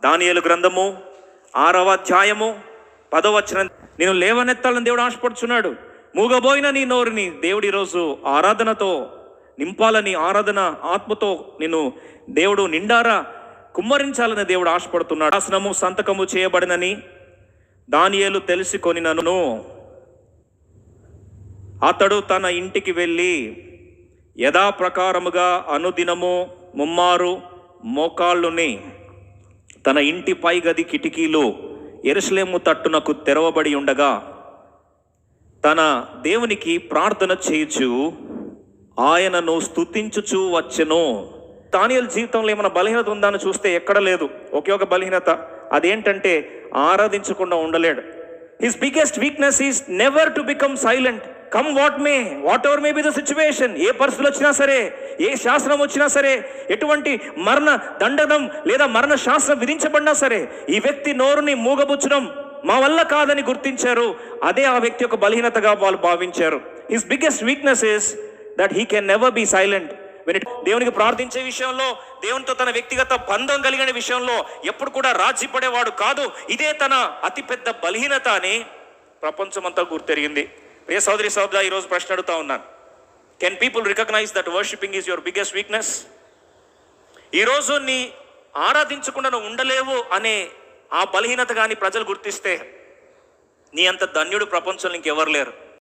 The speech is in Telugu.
దానియేలు గ్రంథము 6వ అధ్యాయము 10వ వచనం, నేను లేవనెత్తాలని దేవుడు ఆశపడుచున్నాడు. మూగబోయిన నీ నోరుని దేవుడు ఈరోజు ఆరాధనతో నింపాలని, ఆరాధన ఆత్మతో నేను దేవుడు నిండారా కుమ్మరించాలని దేవుడు ఆశపడుతున్నాడు. శాసనము సంతకము చేయబడినని దానియేలు తెలుసుకొనినను అతడు తన ఇంటికి వెళ్ళి యథాప్రకారముగా అనుదినము ముమ్మారు మోకాళ్ళుని తన ఇంటి పైగది కిటికీలు యెరూషలేము తట్టునకు తెరవబడి ఉండగా తన దేవునికి ప్రార్థన చేయుచు ఆయనను స్తుతించుచు వచ్చెను. దానియేలు జీవితంలో ఏమైనా బలహీనత ఉందా అని చూస్తే ఎక్కడ లేదు. ఒకే ఒక బలహీనత, అదేంటంటే ఆరాధించకుండా ఉండలేడు. His biggest weakness is never to become silent. Come what may, whatever may be the situation, ఏ పరిస్థితులు వచ్చినా సరే, ఏ శాసనం వచ్చినా సరే, ఎటువంటి మరణ దండనం లేదా మరణ శాసనం విధించబడినా సరే, ఈ వ్యక్తి నోరుని మూగబుచ్చడం మా వల్ల కాదని గుర్తించారు. అదే ఆ వ్యక్తి యొక్క బలహీనతగా వాళ్ళు భావించారు. His biggest weakness is that he can never be silent. దేవునికి ప్రార్థించే విషయంలో, దేవునితో తన వ్యక్తిగత బంధం కలిగిన విషయంలో ఎప్పుడు కూడా రాజీ పడేవాడు కాదు. ఇదే తన అతిపెద్ద బలహీనత అని ప్రపంచమంతా గుర్తెరిగింది. ప్రియ సోదరి సోదరా, ఈరోజు ప్రశ్న అడుగుతా ఉన్నాను, can people recognise that worshipping is your biggest weakness? ఈరోజు నీ ఆరాధించకుండా నువ్వు ఉండలేవు అనే ఆ బలహీనత కానీ ప్రజలు గుర్తిస్తే నీ అంత ధన్యుడు ప్రపంచంలో ఇంకెవరు లేరు.